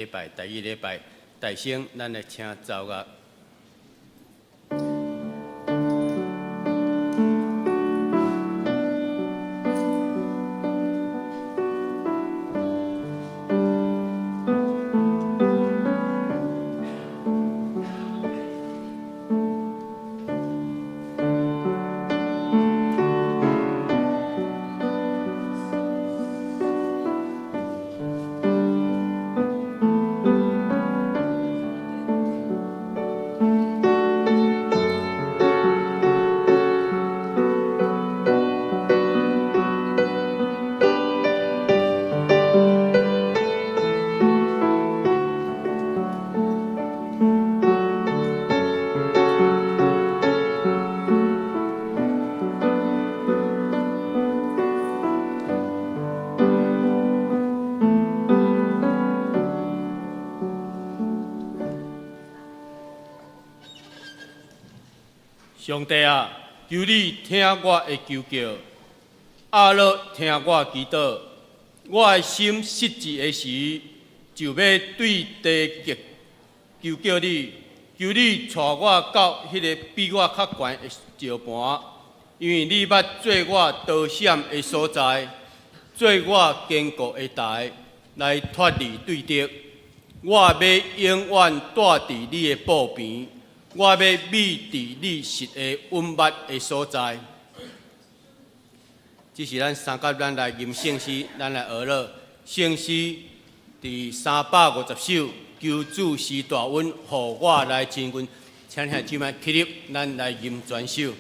礼拜第一礼拜，大声，咱来请奏乐。上帝啊，求你听我的求叫，阿乐听我祈祷。我的心失志的时，就要对地极求叫你，求你带我到迄个比我较悬的石盘，因为你捌做我刀闪的所在，做我坚固的台，来脱离对敌。我要永远住伫你的步边。我要美伫你实的稳密的所在。这是咱三甲咱来吟圣诗，咱来学了圣诗第350首，求主施大恩，互我来亲近。请兄姊妹起立，咱来吟全首。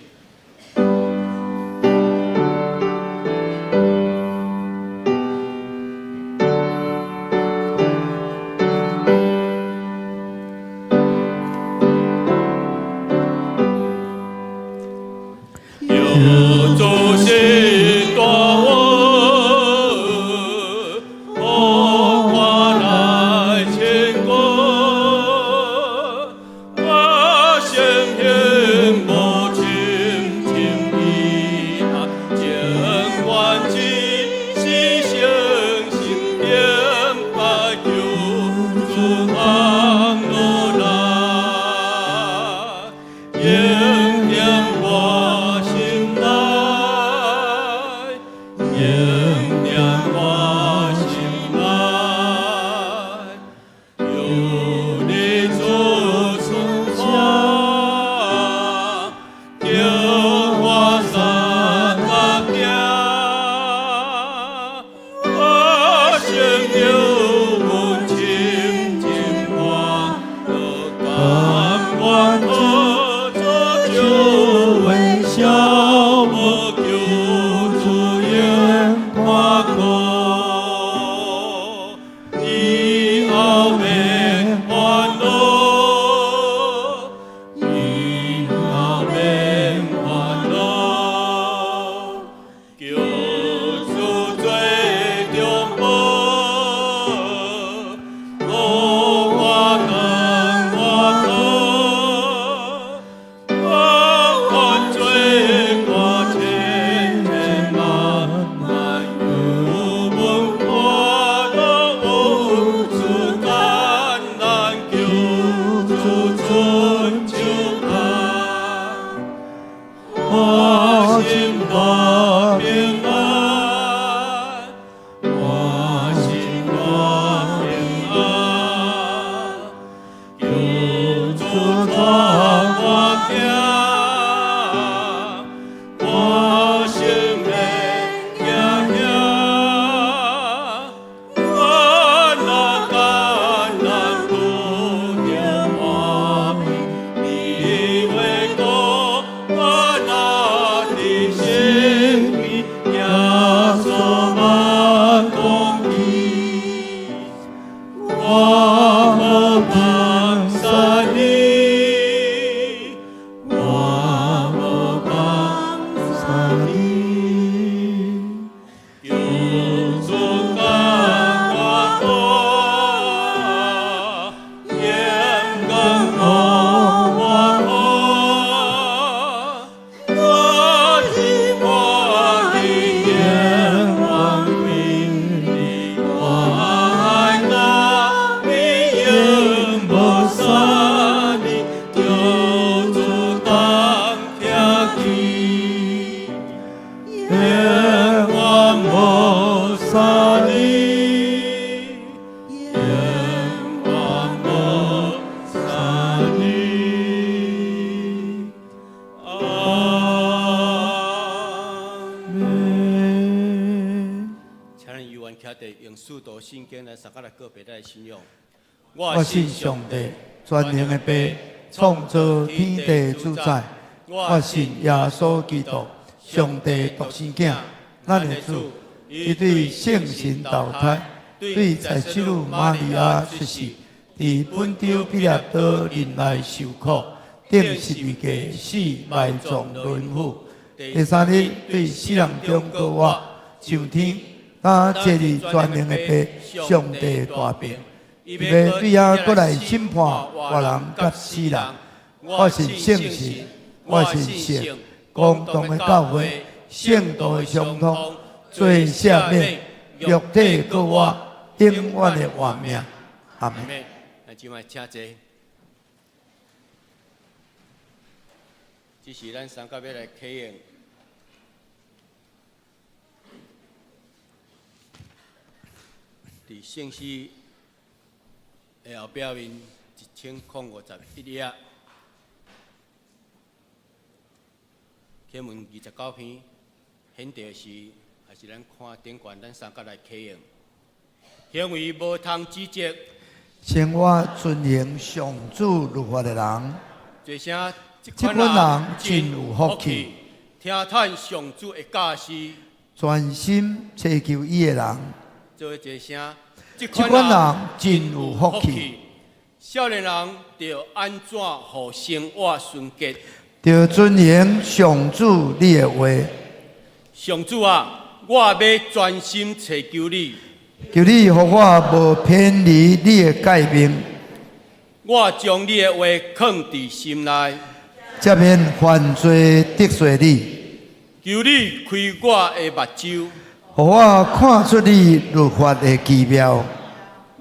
用许多圣经来参加来个别来信仰。我信上帝，全能的爸，创造天地主宰。我信耶稣基督，上帝独生子，咱的主，伊对圣神投胎，对在基督玛利亚出世，伫本州彼拉多人来受苦，顶十字架死，埋葬轮毂。第三日对死人中高活，上天，他坐伫全能的爸，上帝大病。伊要对遐过来审判活人甲死人。我是圣神，我是圣，公同的教会，圣道的相通，罪赦免，肉体过活，永远的活命。阿门。那今晚请坐。这是咱三甲要来启用。伫圣诗的后表面1051页，启文29篇，显著是还是咱看顶悬咱三甲来启用。因为无通指责，生我遵行上主律法的人，最声这款人真有福气。听叹上主的教示，专心祈求伊的人，做一声，这款人真有福气。少年人要安怎互生活顺结？要遵行上主你的话。上主啊，我要专心祈求你，求你予我无偏离你的诫命。我将你的话藏伫心内，才免犯罪得罪你。求你开我的目睭，予我看出你律法的奇妙。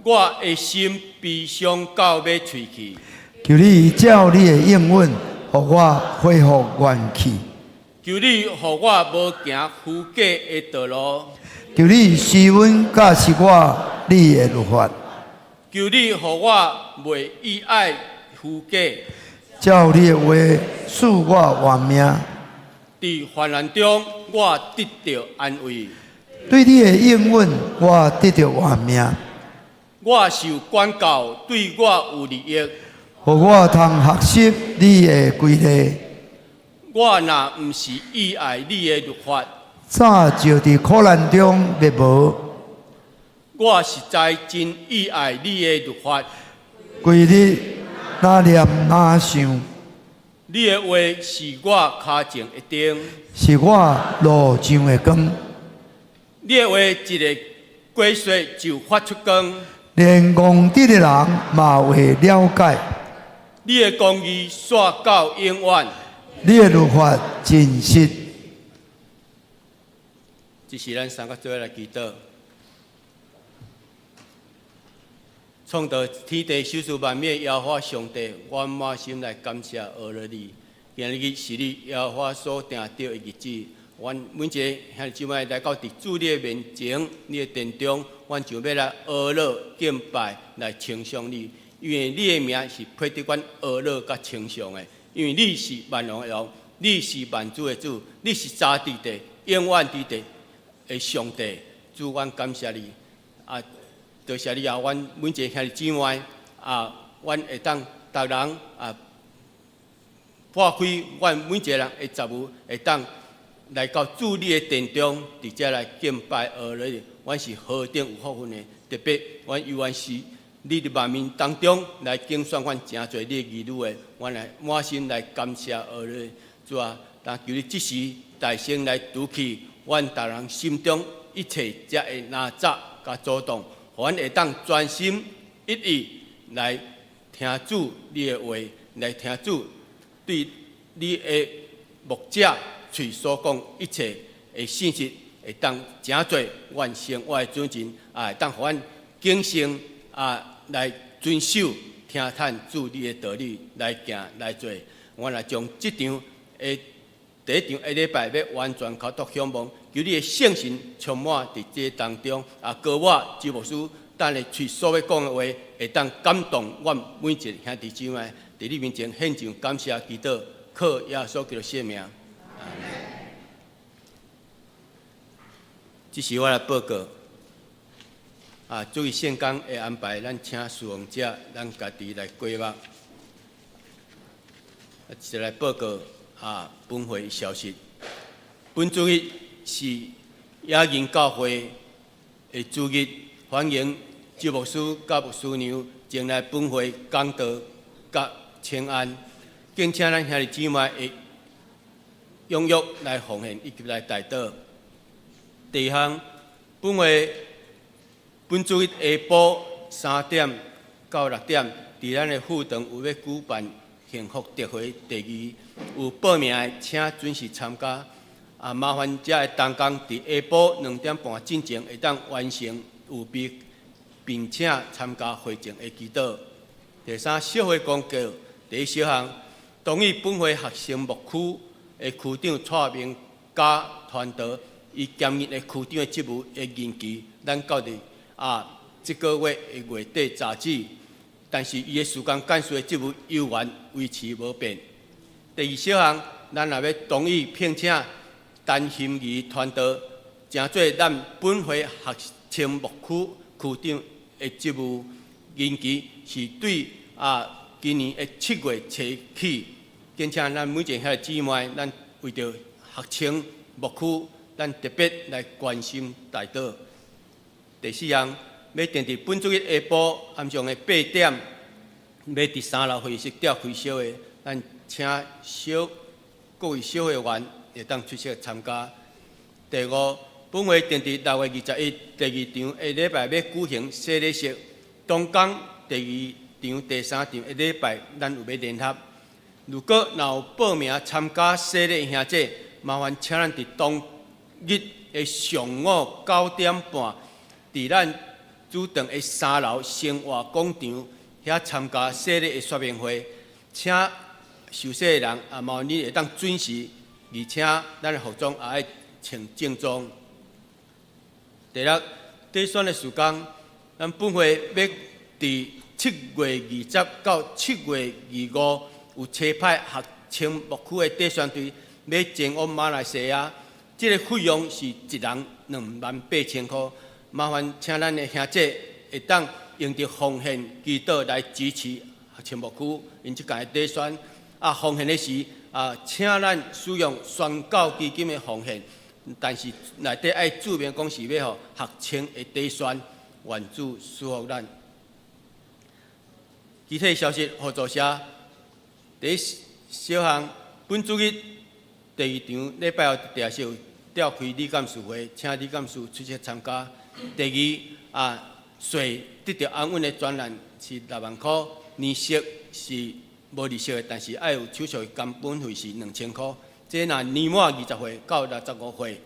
我的心悲伤到要喙去。求你照你的应允，予我恢复元气。求你予我无行虚假的道路。求你施恩教示我你的律法。求你予我袂意爱虚假。照你的话赐我活命。伫患难中，我得到安慰。对你的应允，我得到活命。我受管教，对我有利益。予我通学习你的规例。我若毋是意爱你的律法，早就伫苦难中灭无。我实在真意爱你的律法。规日哪念哪想，你的话是我脚前的灯，是我路上的光。你的话一个过雪就发出光。连戆直的人嘛会了解。你的公义线到永远，你的律法真实。这是咱三个做来祈祷。创造天地修事万灭耶和华上帝，我满心来感谢阿乐你。今日是你耶和华所定定的日子。阮每一个兄弟姊妹来到伫主你的面前，你的殿中，阮就要来阿乐敬拜，来称颂你。因为你的名是配得阮阿乐甲称颂的。因为你是万王的王，你是万主的主，你是早伫地、永远伫地的上帝。主，阮感谢你。多谢你啊！阮每一个兄弟姊妹阮会当逐人破开阮每一个人的杂物，会当来到主你的殿中，伫遮来敬拜而来。阮是何等有福分的！特别，阮犹原是你的万民当中来竞选阮诚侪你的儿女的，阮来满心来感谢而来。主啊，但求你即时大声来拄起阮逐人心中一切遮的哪吒甲阻挡，互阮会当专心一意来听主你的话，来听主对你的牧者嘴所讲一切的信息，会当诚侪完成我的准进，会当互阮谨慎来遵守听叹主你的道理来行来做。我来将这场的第一场的礼拜要完全交托向望，求你的圣神充满伫这当中，高我周牧师等下嘴所要讲的话，会当感动我每一个兄弟姊妹，伫你面前献上感谢祈祷，靠耶稣基督圣名。这是我的报告。注意现工的安排，咱请使用者咱家己来规划。一来报告本会消息。本主日是亚银教会的主日，欢迎周牧师甲牧师娘前来本会讲道甲请安，敬请咱兄弟姊妹会踊跃来奉献以及来代祷。第二项，本主日下晡3点到6点，伫咱的副堂有要举办幸福特会第2，有报名的请准时参加。麻烦遮的同工伫下晡2点半之前会当完成有备，并且参加会前的祈祷。第三，社会公告。第一小项，同意本会学生牧区的区长蔡明甲团队，伊兼任的区长的职务的任期，咱到伫这个月的月底截止，但是伊的时间干事的职务悠然维持无变。第二小项，咱也要同意聘请陈欣怡团队，成做咱本会学生牧区区长的职务任期是对今年的7月初起，敬请咱每一个姊妹，咱为着学生牧区，咱特别来关心代祷。第四项，要定伫本主日下晡暗上的8点，要伫3楼会议室召开小会，咱请各位小会员会当出席参加。第五，本会定伫6月21第2场下礼拜要举行洗礼式，东港第2场、第3场下礼拜咱有要联合。如果有报名参加洗礼的兄弟，麻烦请咱伫当日的上午9点半，伫咱主堂的3楼生活广场遐参加洗礼的说明会，请受洗的人麻烦你会当准时，而且咱的服装也要穿正装。第六，底选的时间，咱本会要伫7月20到7月25，有车派学生牧区的底选队要前往马来西亚，这个费用是一人28000块。麻烦请咱的兄弟会当用着奉献祈祷来支持学生牧区，因即届底选奉献的是请咱使用宣教基金的奉献，但是内底爱注明讲是要互学生的底选，愿主祝福咱。具体消息合作社第一小项，本主日第2场礼拜后第2有召开理监事会，请理监事出席参加。第二税得到安稳的专栏是6万块，年息是无利息的，但是爱有手续监本费是2000块。这若年满20岁到65岁，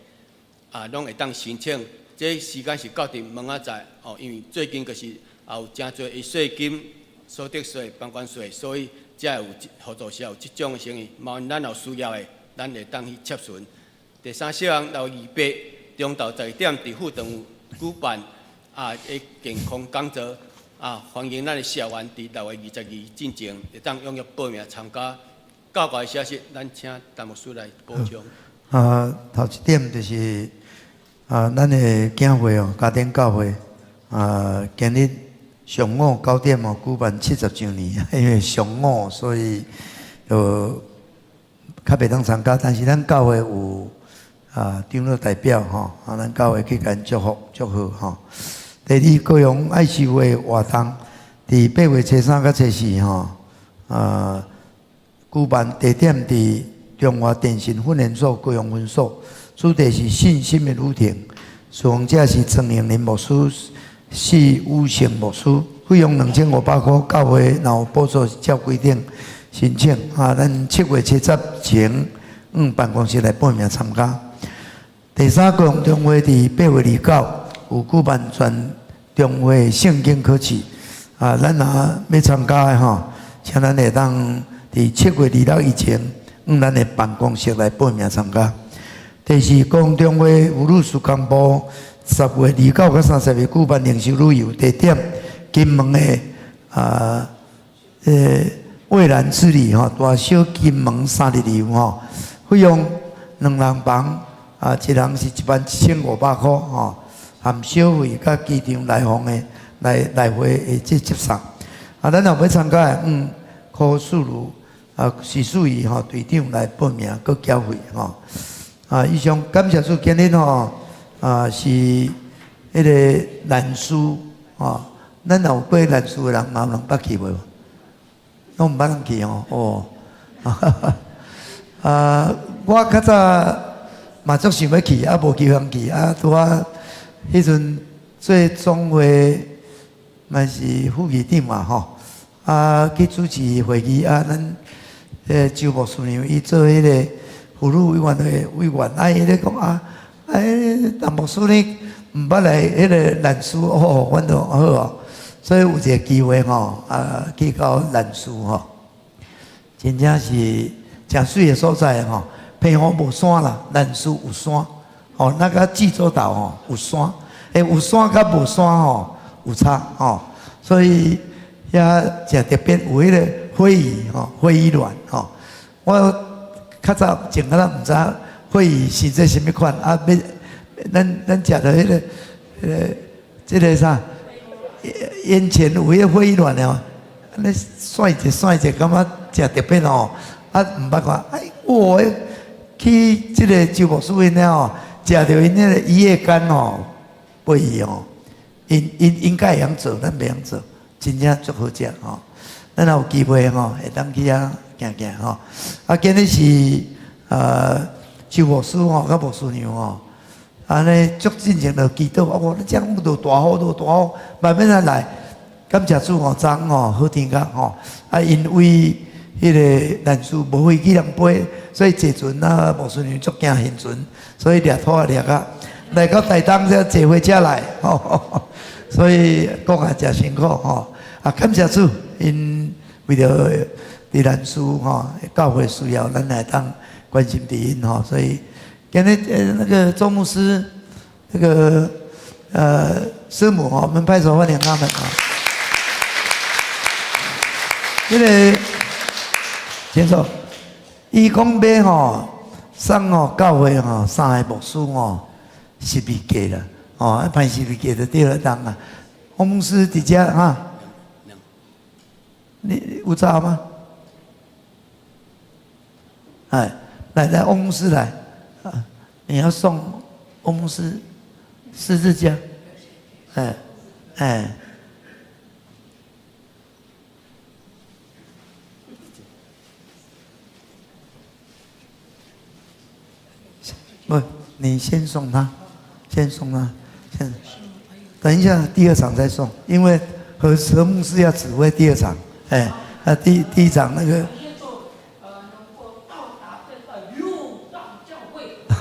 拢会当申请。这时间是到伫明仔载因为最近就是有真侪的税金、所得税、房管税，所以才有合作社有这种的生意。麻烦咱有需要的，咱会当去洽询。第三小项6月28中昼11点伫副堂举办的健康讲座欢迎咱的社员伫6月22进前会当踊跃报名参加。教会的消息，咱请陈牧师来补充。头一点就是咱的教会家庭教会今日上午9点举办70周年，因为上午所以较袂当参加，但是咱教会有长老代表咱教会去甲因祝福祝贺第二，高雄爱修会活动，伫8月初3到初4举办地点伫中华电信训练所高雄分所，主题是信心的旅程，使用者是曾永林牧师、是武成牧师，费用2500块，教会若有补助照规定申请咱7月70前办公室来报名参加。第三，高雄中会伫8月29有举办全中会圣经考试咱若要参加的请咱会当伫7月26以前咱的办公室来报名参加。第四，高雄中会妇女事工部10月29到30日举办灵修旅游，地点金门的蔚蓝之旅大小金门3日游费用2人房一人是11500块含小费甲机场来往的来回的接送。啊，咱若要参加的，可数如是属于队长来报名，佮缴费啊，以上感谢主，今日是迄个兰书咱若有过兰书的人，有人捌去无？拢毋捌人去我较早嘛足想要去，无机会去拄啊，迄阵做总会嘛是副议长嘛去主持会议咱周牧师娘伊做迄个妇女委员会委员，伊咧讲陈牧师呢毋捌来迄个兰书阮就好所以有一个机会去到兰书真正是真水的所在平湖无山啦，兰书有山那个济州岛有山，有山甲无山有差所以遐真特别有迄个会议鸾我较早前个毋知会议是做啥物款咱食着迄个即个啥？眼前有迄个会议鸾安尼甩一者，感觉真特别毋捌看我去即个周牧师因了食着因迄个一夜干会议因该会晓做，咱袂晓做，真正足好食咱若有机会会当去遐行行今日是周牧师甲牧师娘安尼足进前就祈祷你这样都大好，慢慢来。感谢主昨好天甲因为迄个兰书无飞机通飞，所以坐船牧师娘足惊现船，所以掠拖掠来到台东才坐火车来所以讲真辛苦感谢主，因为着伫兰书教会需要，咱来当关心伫因所以。今日那个周牧师，那个师母我们拍手欢迎他们那个先说，伊讲要送教会3个牧师10字架啦办10字架就对了当欧牧师伫遮你有知吗？来欧牧师来。你要送欧牧师十字架，不，你先送他，先等一下第二场再送，因为何牧师要指挥第二场，第一场那个。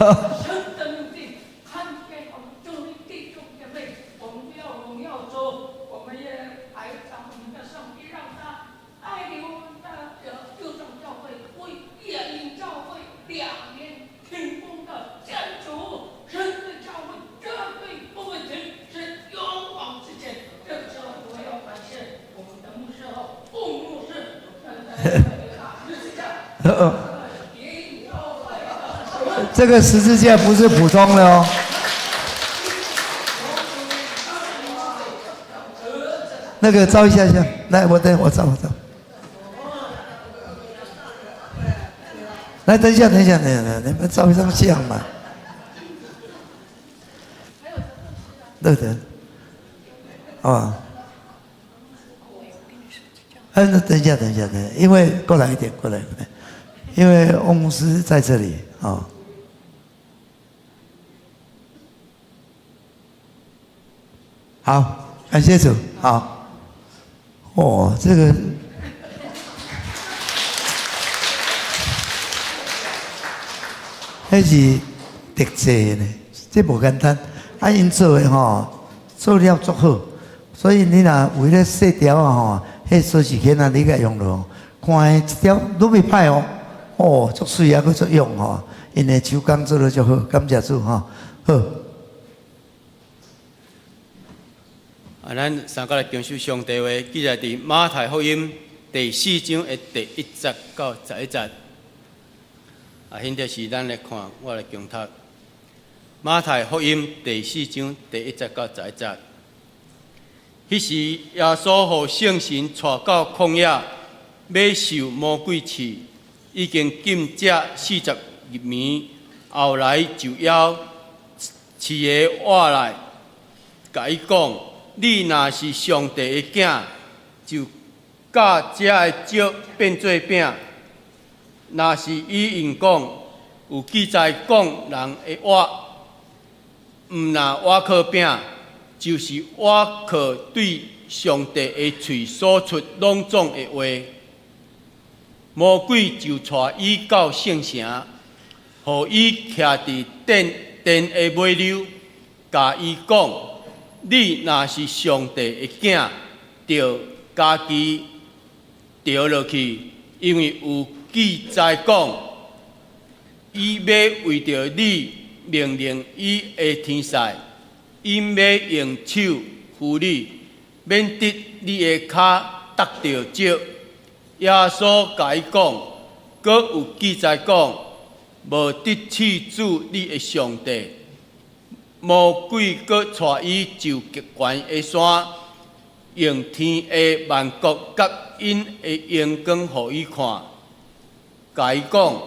神的命定，看见我们众位弟兄姐妹，我们要荣耀主，我们也还让我们的上帝让他爱领我们的旧长教会为耶林教会2年停工的建筑，神的教会绝对不会停，是勇往直前。这个时候我要感谢我们的牧师吴牧师，这个十字架不是普通的那个照一下，来，我照。来，等一下，你们照一张相嘛。对，那等一下，因为过来一点，因为欧牧师在这里好，感谢主，好，这个那是特制呢，这不简单。因做的做了足好，所以你若为了细条迄số时间你甲用了，看一条都袂歹足水还佫足用因的手工做得足好，感谢主好。咱三个来敬守上帝话，记载伫马太福音第4章的第1节到11节。现在是咱来看，我来强读。马太福音第4章第1节到11节。迄时，耶稣互圣神带到旷野，要受魔鬼试，已经禁食40年，后来就邀饲个活来，甲伊讲：你若是上帝的囝，就甲这个石变做饼。若是伊用讲，有记载讲人会活。毋若我靠饼，就是我靠对上帝的嘴所出朗诵的话。魔鬼就带伊到圣城，互伊徛伫殿的尾溜，甲伊讲：你若是上帝的囝，就家己掉落去，因为有记载讲，伊要为着你。命令伊的天使，因要用手扶你，免得你的脚踏着石。耶稣甲伊讲，搁有记载讲，无得去主你的上帝。魔鬼搁带伊就极悬的山，用天的万国甲因的阳光，互伊看，甲伊讲，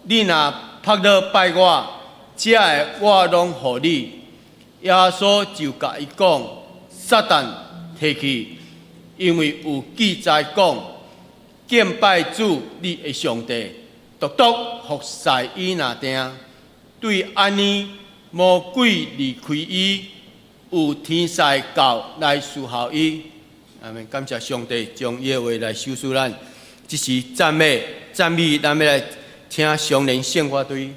你若拍落拜我。这个我拢互你，耶稣就甲伊讲：撒旦摕去，因为有记载讲，敬拜主你的上帝，独独服侍伊若定。对安尼，魔鬼离开伊，有天使教来侍候伊。阿们感谢上帝将伊的话来修饰咱，这是赞美，咱要来听上人圣歌队。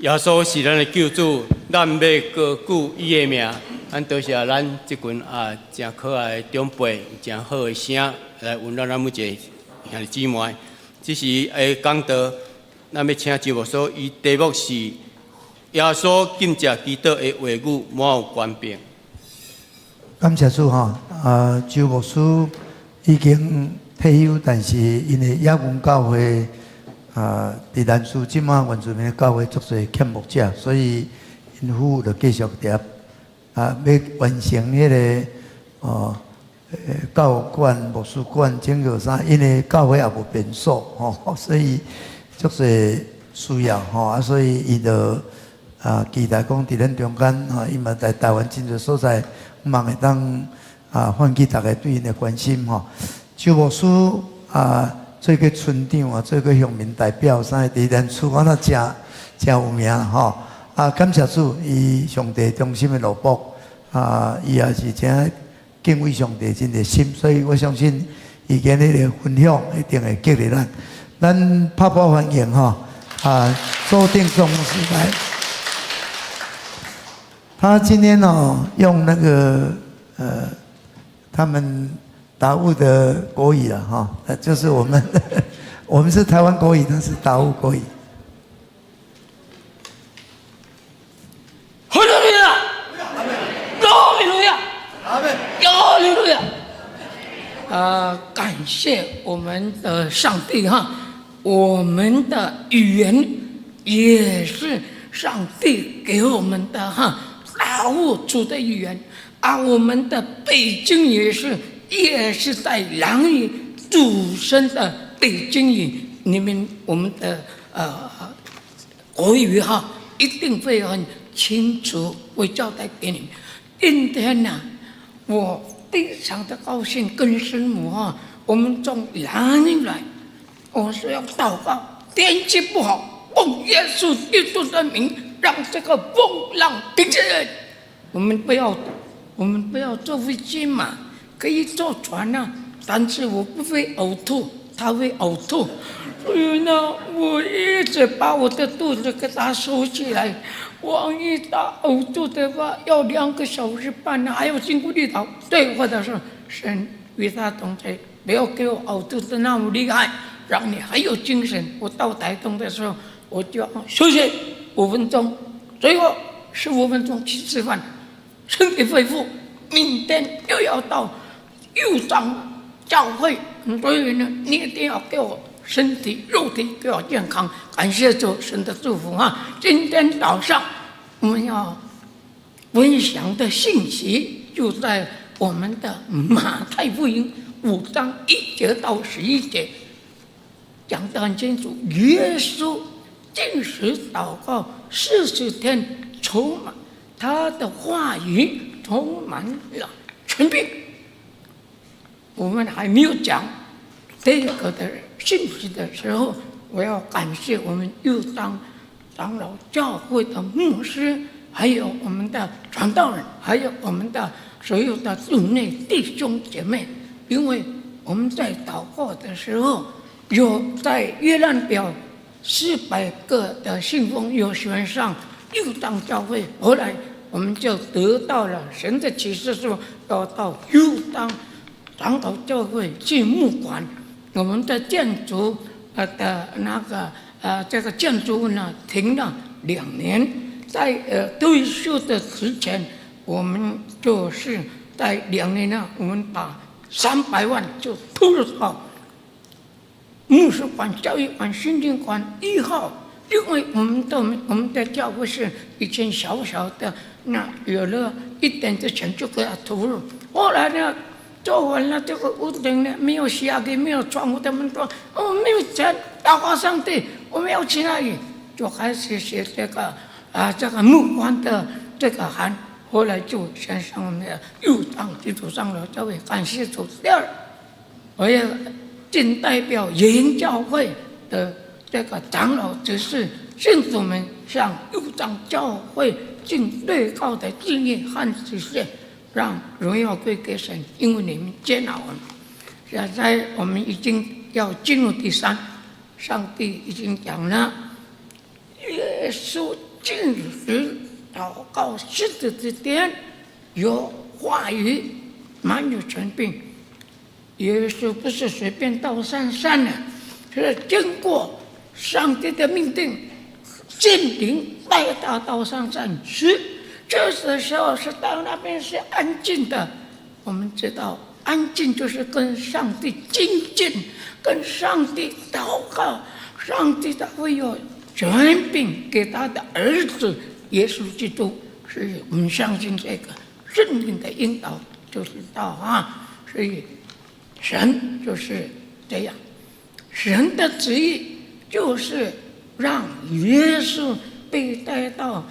耶稣是咱的救主，咱要高举伊的名。咱多谢咱即群真可爱的长辈，真好的声来温暖咱每一个兄弟姊妹。这是讲道，咱要请周牧师，伊题目是耶稣禁食祈祷的话语，满有官兵。感谢主哈！周牧师已经退休，但是因为亚文教会伫南市即马原住民的教会足侪欠牧者，所以因父就继续伫要完成迄个教馆、牧师馆、整个啥，因为教会也无变数吼，所以足侪需要吼所以伊就期待讲伫咱中间伊嘛在台湾真侪所在。望会当唤起大家对因的关心吼。周牧师做个村长做个乡民代表，啥伫咱厝我那真有名吼。感谢主，伊上帝忠心的萝卜伊也是真敬畏上帝真热心，所以我相信伊今日的分享一定会激励咱。咱拍拍欢迎吼周定宗牧师来。他今天用那个他们达悟的国语了就是我们我们是台湾国语，他是达悟国语。哈利路亚，哈利路亚，哈利路亚。感谢我们的上帝我们的语言也是上帝给我们的达悟主的语言我们的北京也是在朗语主声的北京语里面，我们的国语一定会很清楚会交代给你们。今天我非常的高兴跟师母我们从朗语来，我说要祷告，天气不好，奉耶稣基督的名。让这个风浪平静。我们不要坐飞机嘛，可以坐船但是我不会呕吐，他会呕吐。所以呢，我一直把我的肚子给他收起来。万一他呕吐的话，要2个小时半还要经过地祷。对，或者是神与他同在，不要给我呕吐的那么厉害，让你还有精神。我到台东的时候，我就要休息5分钟，最后15分钟去吃饭，身体恢复。明天又要到右长教会，所以呢，你一定要给我身体肉体给我健康。感谢主神的祝福今天早上我们要分享的信息就在我们的马太福音5章1节到11节，讲得很清楚。耶稣禁食祷告40天，充满他的话语，充满了权柄。我们还没有讲这个的信息的时候，我要感谢我们右章长老教会的牧师，还有我们的传道人，还有我们的所有的主内弟兄姐妹，因为我们在祷告的时候，有在约翰表400个的信封有选上右章教会，后来我们就得到了神的启示，说要到右章长老教会去募款。我们的建筑的那个这个建筑物呢停了2年，在退休的之前，我们就是在2年呢，我们把300万就投入到牧师馆、教育馆、训练馆1号，因为我们的教会是以前小小的，那有了一点的钱就给他投入。后来呢，做完了这个屋顶呢，没有下给，没有窗户，他们说没有钱，祷告上帝，我们要去哪里？就开始写这个这个募款的这个函，后来就献上我们的右章基督长老教会，感谢主。第二，我也仅代表原教会的这个长老执事信徒们，向右章教会尽最高的敬意和支持，让荣耀归给神，因为你们接纳我们。现在我们已经要进入第3，上帝已经讲了，耶稣禁食祷告狮子之殿，有话语，满有权柄。耶稣不是随便到山上的，是经过上帝的命令，圣灵带他到山上去。这时候是到那边是安静的。我们知道，安静就是跟上帝亲近，跟上帝祷告。上帝他会有权柄给他的儿子耶稣基督，所以我们相信这个圣灵的引导就知道啊。所以神就是这样，神的旨意就是让耶稣被带到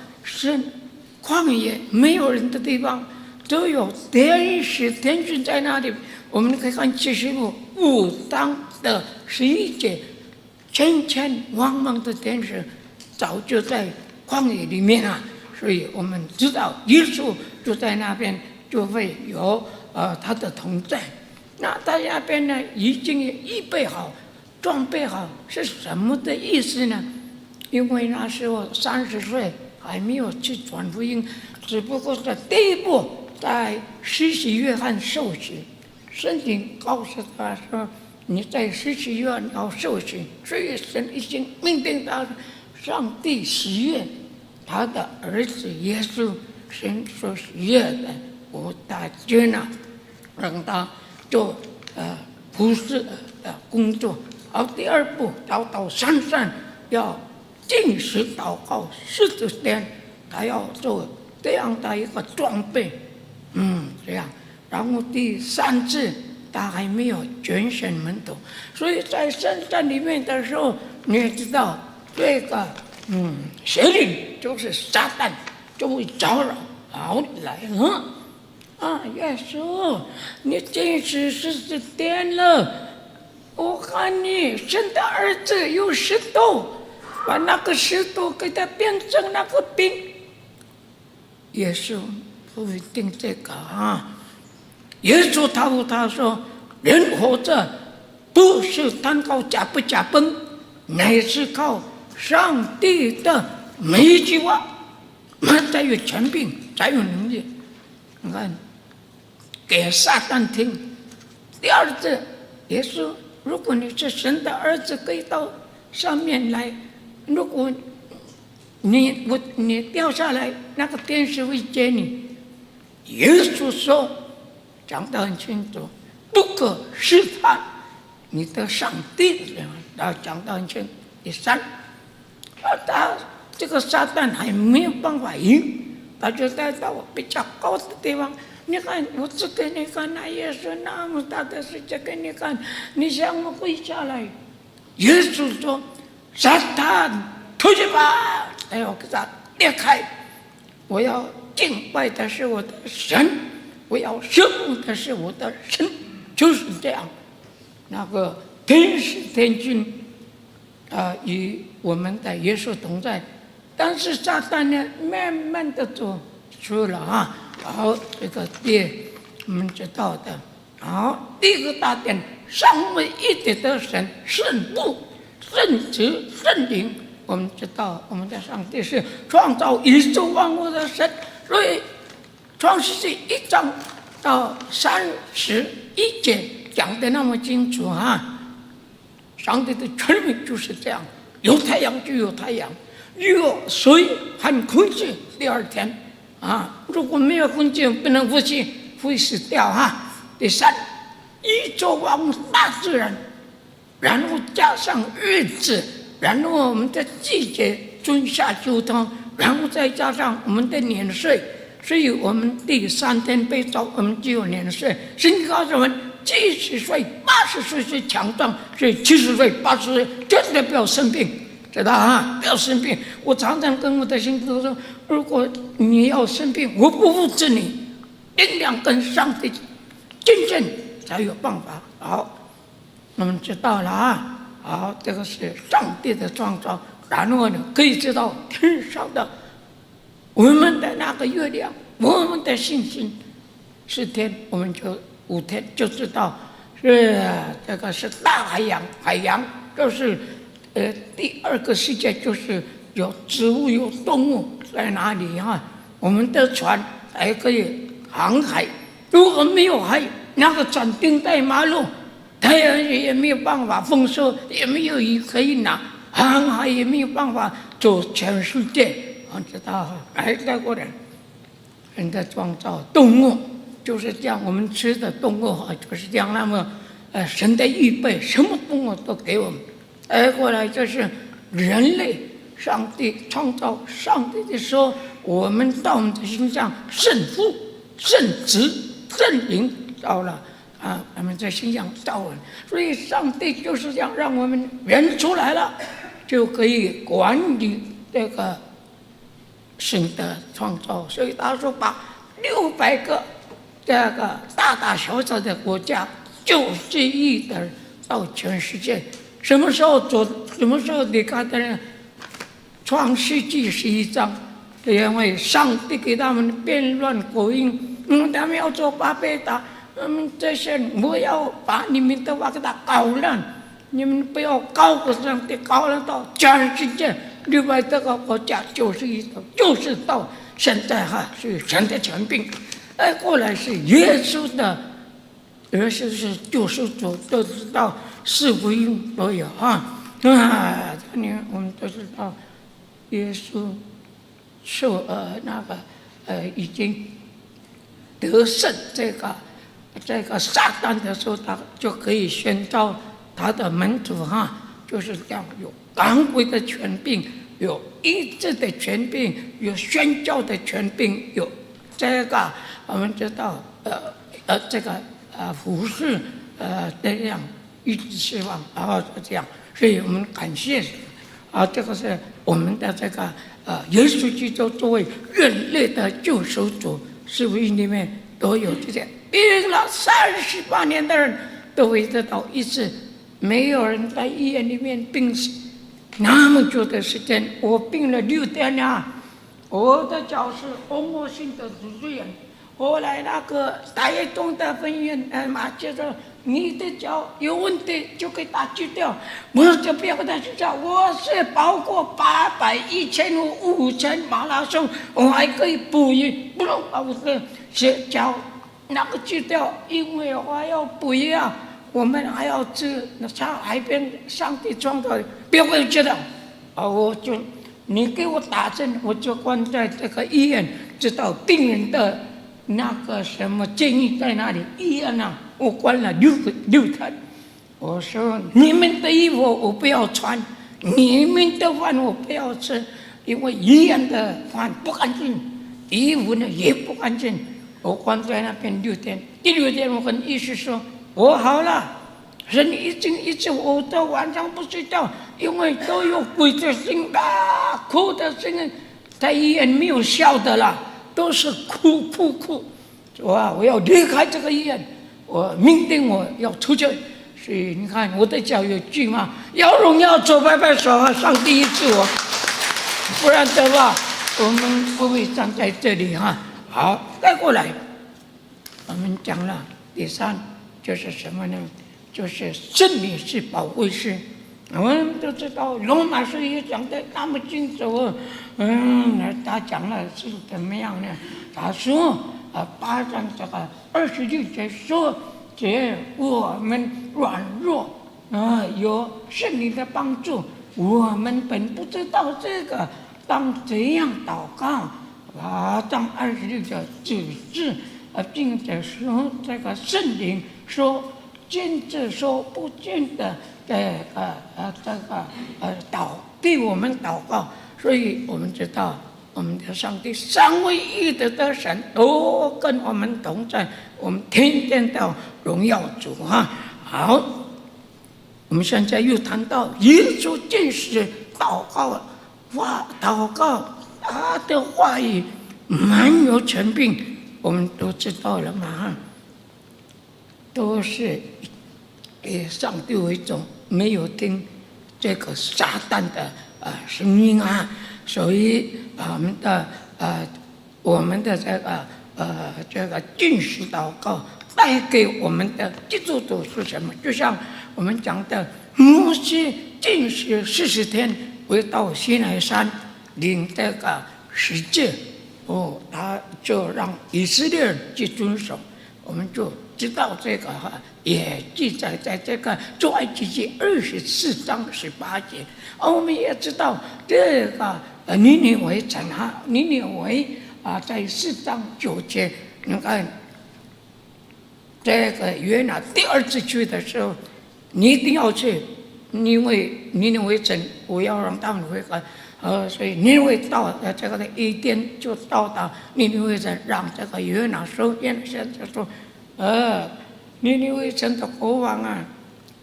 旷野没有人的地方，都有天使天君在那里。我们可以看启示录5章的11节，千千万万的天使早就在旷野里面啊。所以我们知道耶稣就在那边，就会有他的同在。那在那边呢，已经预备好、装备好，是什么的意思呢？因为那时候30岁还没有去传福音，只不过是第一步在施洗约翰受洗，圣经告诉他说：“你在施洗约翰要受洗。”所以神已经命定他，上帝喜悦他的儿子耶稣，神所喜悦的，我大接纳，让他做服侍的工作。好，第二步要到山上要禁食祷告40天，他要做这样的一个装备，这样。然后第3次他还没有拣选门徒，所以在山上里面的时候，你也知道这个邪灵就是撒旦就会搅扰，好来了。耶稣，你禁食40天了，我看你生的儿子有石头，把那个石头给它变成那个饼。耶稣不一定这个啊。耶稣他说，人活着不是单靠假不假崩，乃是靠上帝的每一句话，才有权柄，才有能力。你看，给撒旦听。第二次，耶稣，如果你是神的儿子，可以到上面来。如果你掉下来，那个天使会接你。耶稣说，讲得很清楚，不可试探你的上帝。然后讲得很清楚。第3，他这个撒旦还没有办法赢，他就带到我比较高的地方。你看，我只给你看，那耶稣那么大的世界给你看，你想我跪下来？耶稣说：“撒旦，出去吧！”哎呦，给他裂开。我要敬拜的是我的神，我要侍奉的是我的神，就是这样。那个天使天君与我们的耶稣同在，但是撒旦呢，慢慢的走出了啊。好，这个我们知道的。好，第一个大殿，上位一体的神，圣父、圣子、圣灵。我们知道，我们的上帝是创造宇宙万物的神，所以创世纪1章到31节讲得那么清楚啊。上帝的权柄就是这样，有太阳就有太阳，有水和空气。第2天如果没有空气，不能呼吸，会死掉啊。第3，宇宙万物大自然，然后加上日子，然后我们的季节，春夏秋冬，然后再加上我们的年岁，所以我们第3天被造，我们就有年岁。圣经告诉我们，70岁、80岁是强壮，所以70岁、80岁绝对不要生病。知道啊，不要生病。我常常跟我的信徒说，如果你要生病，我不扶持你，尽量跟上帝竞争才有办法。好，我们知道了啊。好，这个是上帝的创造。然后呢，可以知道天上的我们的那个月亮，我们的星星，4天我们就5天就知道是这个是大海洋，海洋就是第2个世界就是有植物有动物在哪里我们的船才可以航海。如果没有海，那个船停在马路，太阳也没有办法丰收，也没有鱼可以拿，航海也没有办法走全世界。我知道再过来，人的创造动物就是这样，我们吃的动物就是这样。那么神的预备，什么动物都给我们。再过来就是人类，上帝创造上帝的时候，我们到我们的心上，圣父、圣子、圣灵到了我们在心上造人，所以上帝就是这样让我们人出来了，就可以管理这个神的创造。所以他说把600个这个大大小小的国家，90亿的人到全世界。什么时候走？什么时候离开的人？创世纪11章，因为上帝给他们变乱口音，他们要做巴别塔，这些我要把你们的话给他搞烂，你们不要搞过上帝，搞了到全世界600多个国家，90亿头，就是到现在是神的权柄。过来是耶稣的，耶稣是救赎主，都知道4福音都有我们都知道耶稣受已经得胜这个撒旦的时候，他就可以宣召他的门徒就是这样，有赶鬼的权柄，有医治的权柄，有宣教的权柄，有这个我们知道这个服侍这样一直希望，然后这样，所以我们感谢这个是我们的这个耶稣基督作为人类的救赎主，四福音里面都有这些。病了38年的人都会得到医治，没有人在医院里面病那么久的时间。我病了6天我的脚是红魔性的组织炎。后来那个台中的分院马接着你的脚有问题就可以打击掉，我就不要跟他去讲，我是跑过800、1500、5000马拉松，我还可以补鱼，不能把我的脚那个锯掉，因为我要补鱼我们还要吃像海边上帝创造的，不要会觉得我就你给我打针，我就关在这个医院，知道病人的那个什么建议在哪里？医院我关了6天。我说你们的衣服我不要穿，你们的饭我不要吃，因为医院的饭不干净，衣服呢也不干净。我关在那边6天。第6天我跟医师说，我好了，神已经医治我的晚上不睡觉，因为都有鬼的声音哭的声音，在医院没有笑的啦，都是哭。我要离开这个医院，我明天我要出去。所以你看我的脚有锯吗？要荣耀主，拍拍手上帝医治我，不然的话我们不会站在这里好，再过来，我们讲了第3就是什么呢？就是圣灵是保惠师。我们都知道罗马书也讲得那么清楚他讲了是怎么样呢？他说8章这个26节说，这我们软弱有圣灵的帮助，我们本不知道这个当怎样祷告。8章26节指示并且说这个圣灵说见着说不见的替我们祷告。所以我们知道我们的上帝3位一体的神都跟我们同在，我们天天都荣耀主好，我们现在又谈到耶稣真实祷告他的话语蛮有权柄，我们都知道了嘛都是以上帝为主，没有听这个撒旦的声音所以我们的这个禁食祷告带给我们的基督徒是什么？就像我们讲的摩西禁食40天回到西奈山领这个十诫，他就让以色列人去遵守，我们就知道这个也记载在这个出埃及记24章18节。我们也知道这个尼尼微城尼尼微在4章9节，你看这个约拿第二次去的时候，你一定要去，因为尼尼微城我要让他们悔改。所以尼尼微到这个一天就到达尼尼微城，让这个约拿收烟的先生说，尼尼微城的国王啊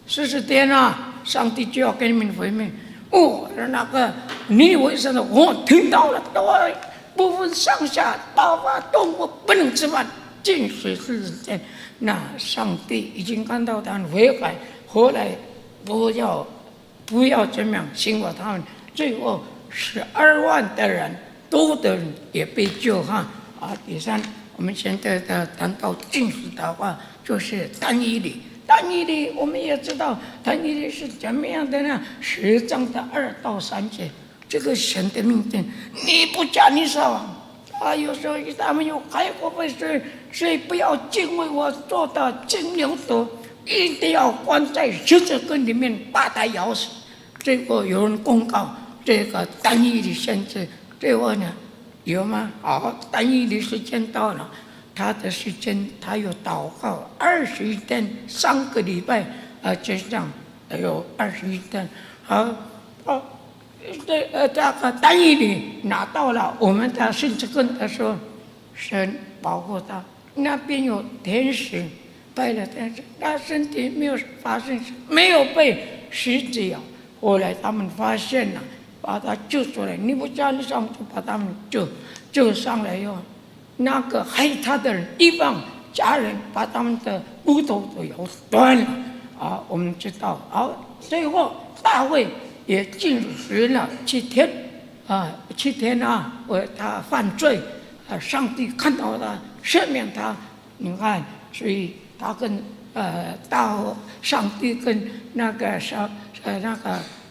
，40天啊，上帝就要给你们毁灭。那个尼尼微城的我听到了，不分上下，包括动物不能吃饭，禁食40天。那上帝已经看到他们悔改，后来不要怎么样刑罚他们，最后12万的人，多的人也被救第三，我们现在谈到禁食的话，就是但以理。但以理我们也知道，但以理是怎么样的呢？10章的2到3节，这个神的命令，你不加你扫有时候他们有开过会，所以不要敬畏我做的金牛犊，一定要关在十字架里面把他咬死。结果有人公告这个但以理先知，最后呢有吗？但以理时间到了，他的时间他有祷告21天，3个礼拜这样有21天。这个但以理拿到了我们的十字架的时候，神保护他，那边有天使拜了天使，他身体没有发生，没有被狮子咬。后来他们发现了，把他救出来，尼布甲尼撒就把他们救上来以后，那个害他的人一帮家人把他们的骨头都咬断了我们知道最后大卫也禁食了7天7天他犯罪上帝看到他赦免他，你看，所以他跟上帝跟那个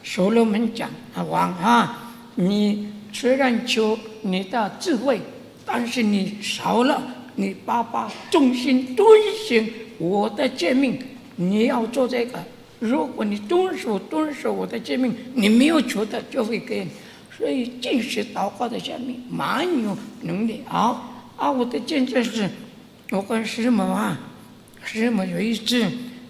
所罗门讲王你虽然求你的智慧，但是你少了你爸爸忠心遵行我的诫命，你要做这个。如果你遵守我的诫命，你没有求的就会给你。所以禁食祷告的下面蛮有能力我的见证是，我跟师母有一次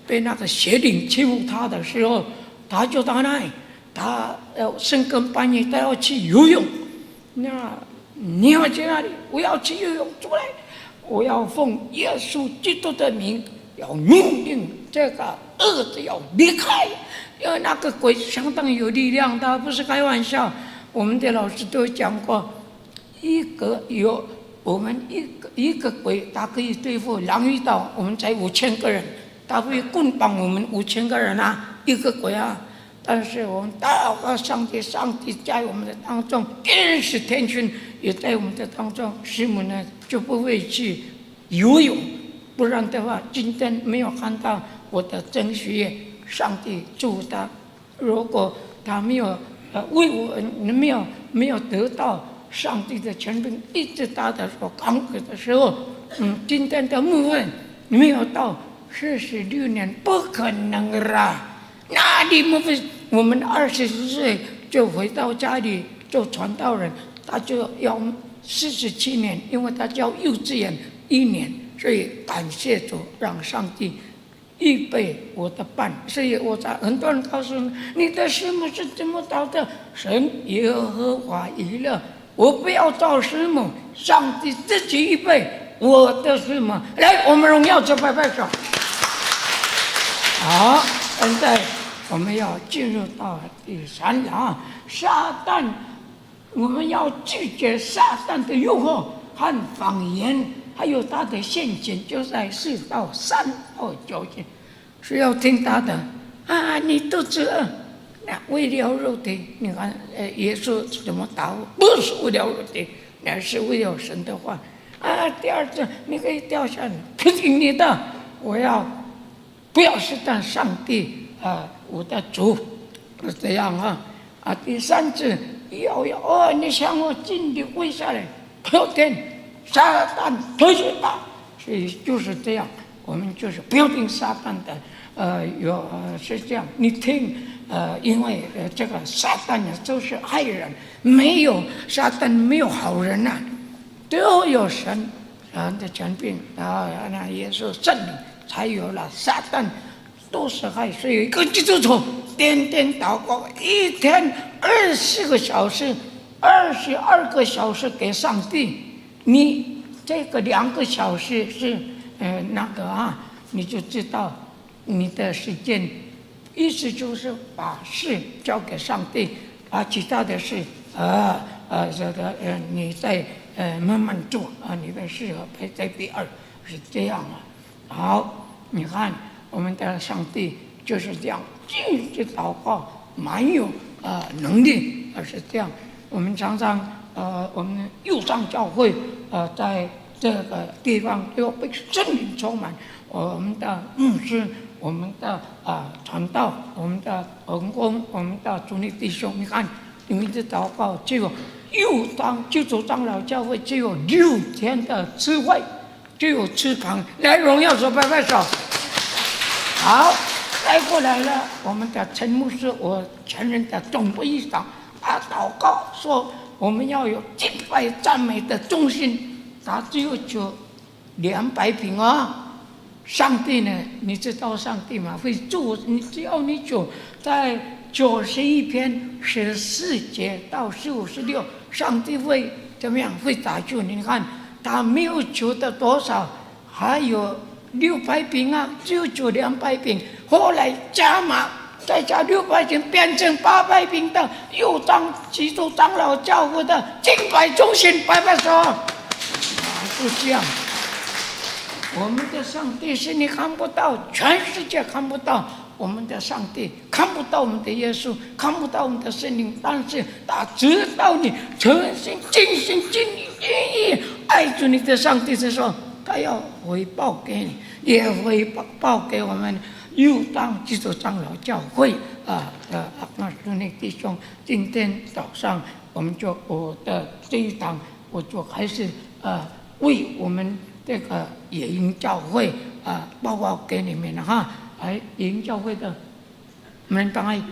被那个邪灵欺负他的时候，他就到那里，他深更半夜他要去游泳，那你要去哪里？我要去游泳出来，我要奉耶稣基督的名，要命令这个恶子要离开，因为那个鬼相当有力量，他不是开玩笑。我们的老师都讲过，我们一个鬼，他可以对付狼鱼岛，我们才5000个人，他会棍绑我们5000个人一个鬼但是我们祷告上帝在我们的当中，天使天军也在我们的当中，师母呢就不会去游泳，不然的话今天没有看到我的真学业，上帝祝他，如果他没有为我没有得到上帝的权柄，一直他的所刚给的时候，今天的幕分没有到46年，不可能啦！哪里幕分？我们20岁就回到家里做传道人，他就要47年，因为他教幼稚园1年，所以感谢主，让上帝预备我的伴。所以我在很多人告诉你的师母是怎么找的？神耶和华以勒，我不要找师母，上帝自己预备我的师母。来，我们荣耀主，拍拍手。好，现在我们要进入到第3章撒旦，我们要拒绝撒旦的诱惑和谎言，还有他的陷阱，就在4到3到9节，是要听他的你肚子饿，那为了肉体，你看耶稣怎么答复？不是为了肉体，乃是为了神的话第二次你可以掉下来，不听你的，不要试探上帝我的主，这样第三次你向我敬礼跪下来，后天撒旦退去吧。所以就是这样，我们就是不要听撒旦的，是这样。你听，因为这个撒旦呢就是害人，没有撒旦没有好人呐，都有神的权柄那耶稣圣灵才有了，撒旦都是害。所以一个基督徒天天祷告，一天24个小时，22个小时给上帝，你这个2个小时是你就知道你的时间，意思就是把事交给上帝，其他的事你再慢慢做你的事排在第二，是这样好，你看我们的上帝就是这样，尽职祷告，蛮有能力是这样。我们常常我们右上教会在这个地方要被圣灵充满，我们的牧师，我们的传道，我们的同工，我们的主内弟兄，你看你们的祷告只有基督长老教会只有6天的智慧，只有翅膀，来荣耀手，拍拍手。好，再过来了，我们的陈牧师，我前任的总会议长，祷告说我们要有敬拜赞美的中心，他只有200平上帝呢，你知道上帝吗？会做，只要你在91篇14节到56，上帝会怎么样？会打救你。你看他没有求的多少，还有600平只有200平，后来加码再加600平，变成800平的右张基督长老教会的敬拜中心，拍拍手。就这样，我们的上帝是你看不到，全世界看不到我们的上帝，看不到我们的耶稣，看不到我们的圣灵，但是他知道你诚心尽心尽力尽意爱主你的上帝的时候，他要回报给你，也回报给我们右当基督长老教会主内弟兄。今天早上我的这一堂，我就还是为我们这个野营教会报告给你们了野营教会的，我们当然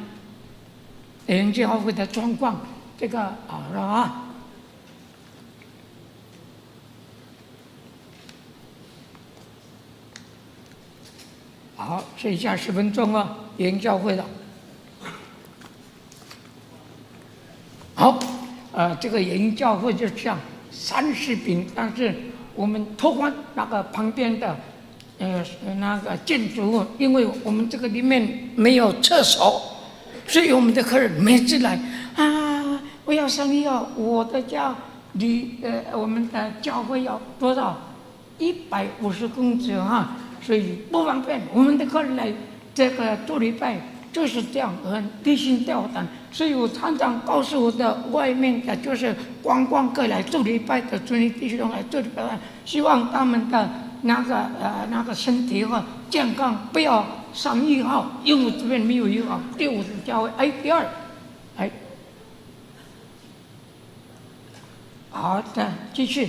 野营教会的状况，这个好了好，剩下10分钟野营教会的。好，这个野营教会就这样30平，但是我们拓宽那个旁边的那个建筑物，因为我们这个里面没有厕所，所以我们的客人每次来我要上药，我的家离我们的教会要多少？150公尺所以不方便。我们的客人来这个做礼拜就是这样，很提心吊胆。所以我常常告诉我的外面的，就是观光客来做礼拜的主内弟兄来做礼拜，希望他们的那个身体健康，不要上1号，因为我这边没有1号。第5是教会第2好的，继续，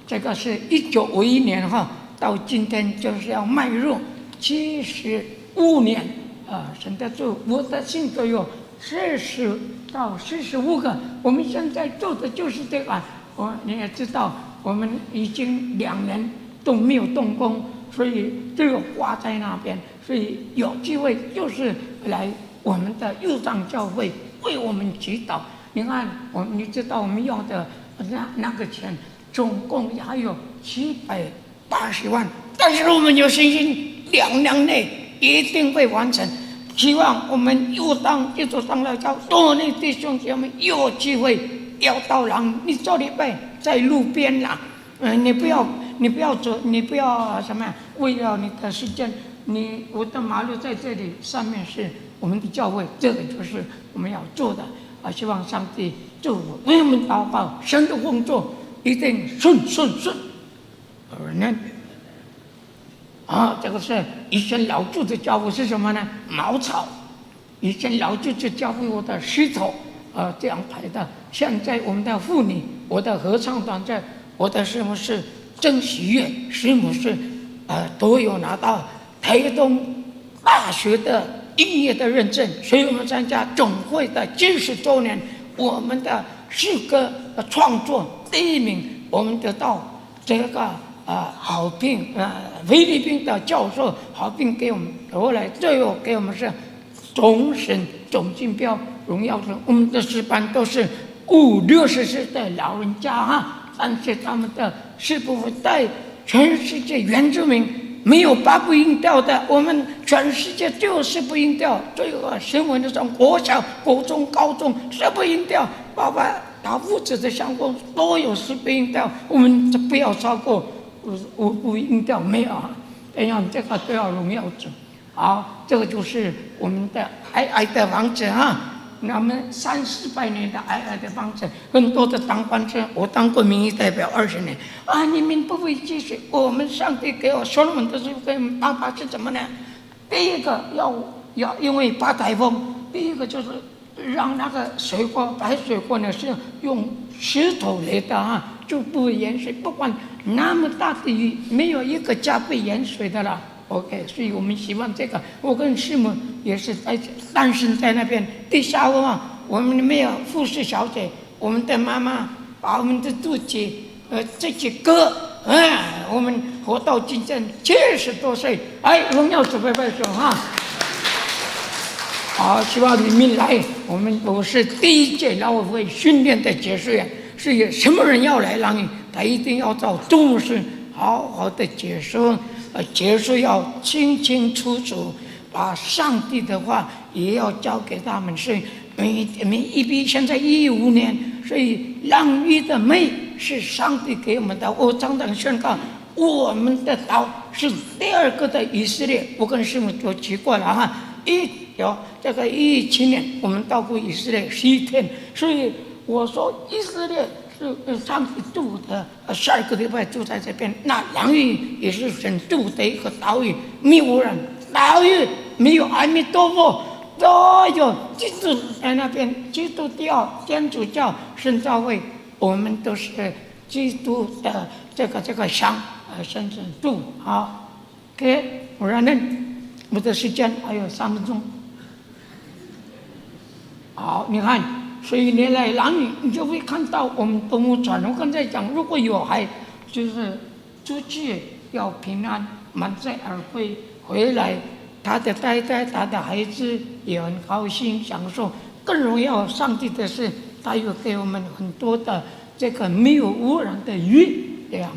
这个是1951年到今天就是要迈入75年神的主，我的信都有40到45个。我们现在做的就是这个，你也知道，我们已经2年都没有动工，所以这个挂在那边，所以有机会就是来我们的右上教会为我们祈祷。你看，你知道我们要的那个钱，总共还有780万，但是我们有信心，2年内一定会完成。希望我们右当基督长老教多内弟兄姐妹有机会要到廊，你做礼拜在路边你不要走，你不要什么，为了你的时间，我的马路在这里，上面是我们的教会，这个就是我们要做的希望上帝祝福为我们祷告，神的工作一定顺。这个是以前老旧的教会是什么呢？茅草。以前老旧的教会我的石头这样排的。现在我们的妇女，我的合唱团在，我的师母是郑喜悦，师母是都有拿到台东大学的音乐的认证，所以我们参加总会的70周年，我们的诗歌创作第1名，我们得到这个好评，菲律宾的教授好评给我们，后来最后给我们是总省总竞标荣耀生。我们的诗班都是50-60岁的老人家但是他们的是不是在全世界原住民没有8部音调的，我们全世界就是10部音调。最后新闻的从国小、国中、高中10部音调，爸爸打父子的相关都有10部音调，我们不要超过5部音调，没有这样这个都要荣耀主。好，这个就是我们的爱的房子那么300-400年的爱的房子，很多的当官者，我当过民意代表20年你们不会继续。我们上帝给我所罗门的时候给我们办法是怎么呢？第一个要因为怕台风，第一个就是让那个水沟排水沟呢是用石头来的就不会淹水，不管那么大的雨，没有一个家会淹水的了。OK， 所以我们希望这个，我跟师母也是诞生在那边地下我们没有护士小姐，我们的妈妈把我们的肚脐自己割，我们活到今天70多岁，荣耀主，拍拍手好，希望你们来，我是第1届老委会训练的解说员，所以什么人要来让你，他一定要找重视好好的解说。结束要清清楚楚，把上帝的话也要交给他们。所以现在15年，所以让鱼的美是上帝给我们的。我常常宣告，我们的岛是第2个的以色列。我跟师母就提过了这个17年我们到过以色列11天，所以我说以色列是上帝住的12个礼拜住在这边，那洋芋也是神住的一个岛屿，没有人，岛屿没有阿弥陀佛，都有基督在那边，基督教、天主教、圣教会，我们都是基督的这个像神住。好 ，OK， 我让我的时间还有3分钟。好，你看。所以你来兰屿，你就会看到我们动物传。我刚才讲，如果有就是出去要平安满载而回来，他的太太、他的孩子也很高兴享受。更荣耀上帝的是，他有给我们很多的这个没有污染的鱼养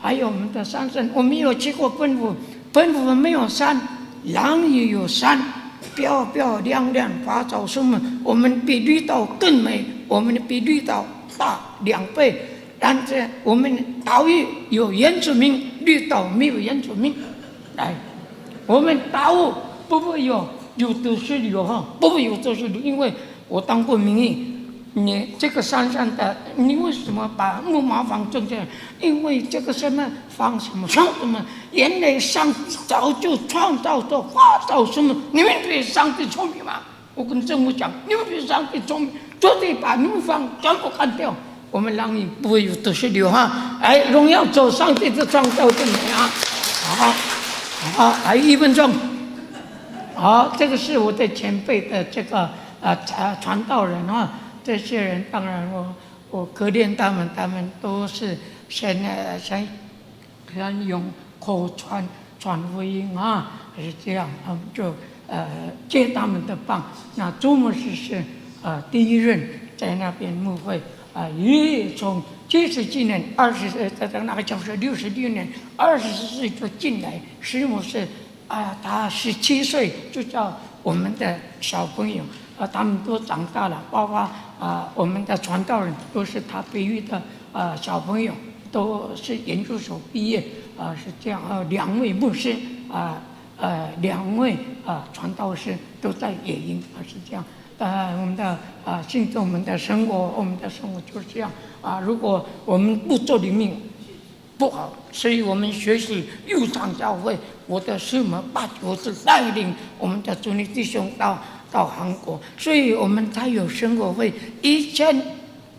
还有我们的山神。我们有去过奔府没有山，兰屿有山。漂漂亮亮，花草树木，我们比绿岛更美，我们比绿岛大2倍。但是我们岛屿有原住民，绿岛没有原住民。来，我们岛屿不会有都市旅游不会有都市旅游，因为我当过民意。你这个山上的，你为什么把木马房种这样？因为这个什么房什么，原来上帝早就创造的花草树木，你们比上帝聪明吗？我跟政府讲，你们比上帝聪明，绝对把木房全部干掉，我们让你不会有都市旅游荣耀走上帝的创造的美好，还有1分钟。好，这个是我的前辈的这个传道人这些人当然我可怜他们都是先用口传福音是这样，他们就接他们的棒。那周牧师是第1任在那边牧会也从70几年20岁，在那个教室66年20岁就进来。师母是他17岁就叫我们的小朋友。他们都长大了，包括我们的传道人都是他培育的小朋友，都是研究所毕业是这样。2位牧师2位传道士都在野营是这样。我们的现在我们的生活就是这样如果我们不做灵命不好，所以我们学习幼长教会，我的师母8、9次带领我们的主力弟兄到到韩国，所以我们才有生活费。以前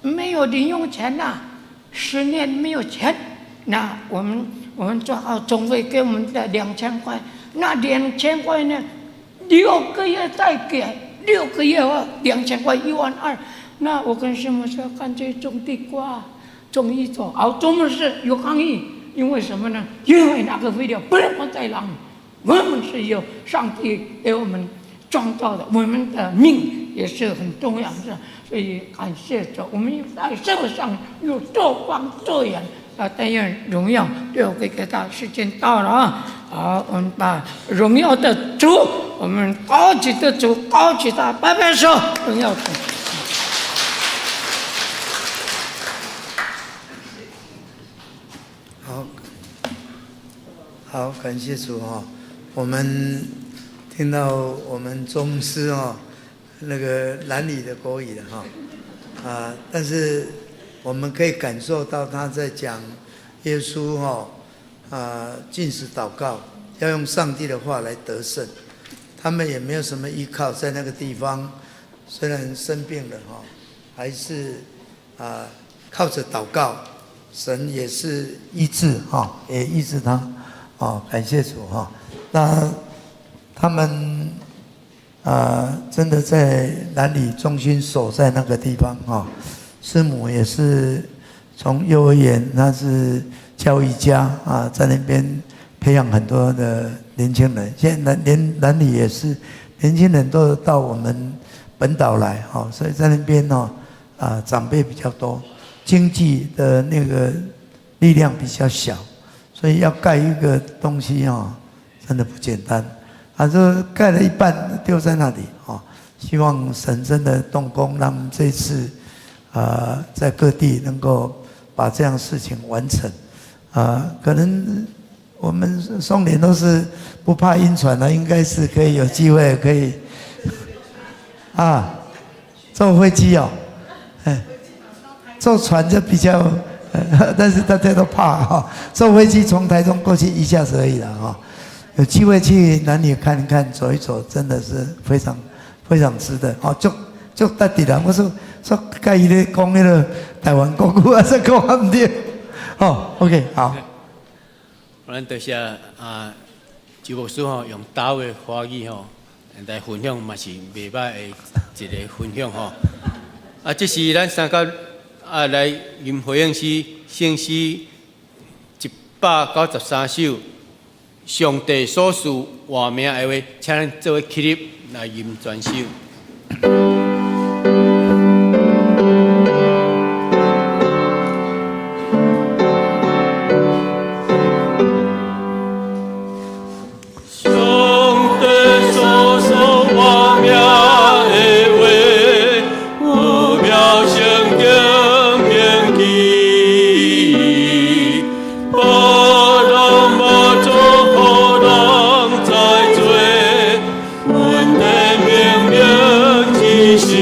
没有零用钱呐、10年没有钱，那我们做好总会给我们的2000块，那2000块呢，6个月再给，6个月2000块12000，那我跟师母说，干脆种地瓜，种一种，种的是有抗议，因为什么呢？因为那个肥料不能放在浪，我们是有上帝给我们创造的，我们的命也是很重要的，所以感谢主，我们在社会上有做光做盐。但愿荣耀对我给他时间到了啊！好，我们把荣耀的主，我们高举的主，高举他，拍拍手，荣耀主。好，感谢主哈！我们听到我们宗师哈那个南里的国语的哈但是我们可以感受到他在讲耶稣禁食祷告要用上帝的话来得胜，他们也没有什么依靠，在那个地方虽然生病了还是靠着祷告，神也是医治也医治他感谢主那他们真的在南里中心守在那个地方师母也是从幼儿园，她是教育家在那边培养很多的年轻人。现在南里也是年轻人都到我们本岛来所以在那边长辈比较多，经济的那个力量比较小，所以要盖一个东西真的不简单这盖了一半丢在那里希望神真的动工，让我们这一次在各地能够把这样的事情完成可能我们松联都是不怕晕船的，应该是可以有机会可以坐飞机坐船就比较但是大家都怕坐飞机从台中过去1下子而已了有机会去南里看一看走一走，真的是非常非常值得就特地啦，我说介意咧讲迄个台湾国语说讲唔对OK 好。咱多谢周牧师用岛的华语来分享，嘛是袂歹的一个分享这是咱三甲来吟回应诗圣诗193首，上帝所赐活命的话，请咱做位起立来吟全首。是。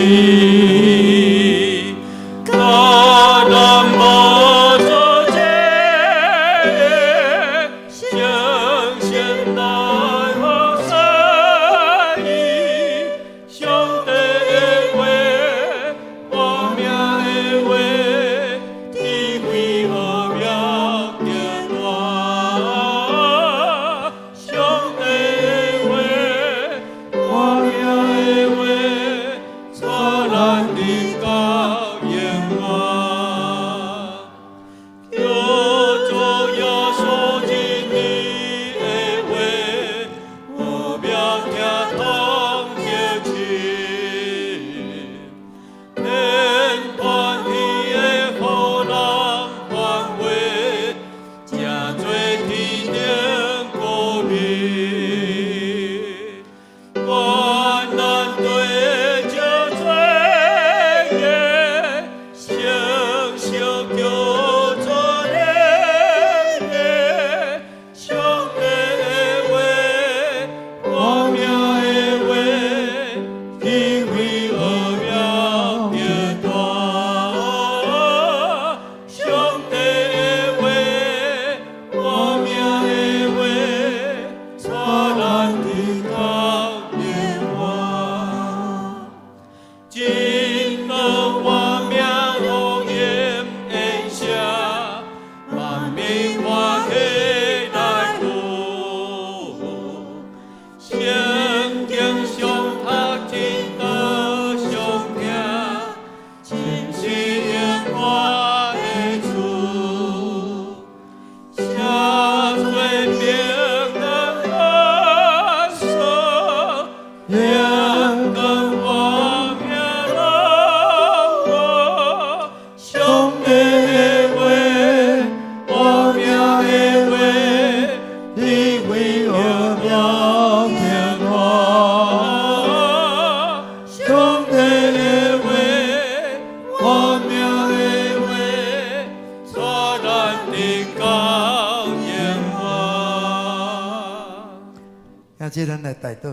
即咱来带到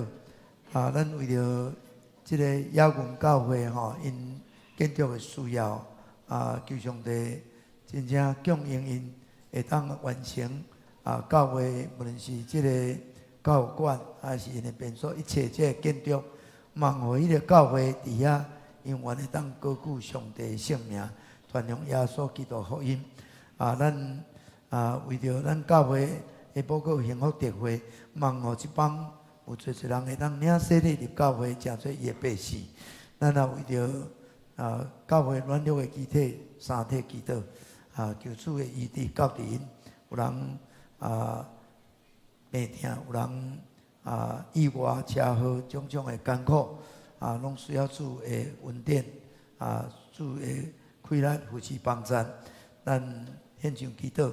咱为着即个亚群教会因建筑的需要求上帝真正供应因会当完成教会，无论是即个教育馆，还是因的变所一切即个建筑，望互迄个教会伫遐永远会当高举上帝的圣名，传扬耶稣基督福音。咱为着咱教会的报告幸福特会，望互即帮有侪人会当领洗礼入教会，诚侪伊的百姓。咱也为着教会软弱的肢体、三体祈祷，求主的医治教导因。有人病痛，有人意外、车祸种种的艰苦，拢需要主的恩典，主的开力扶持帮助。咱献上祈祷，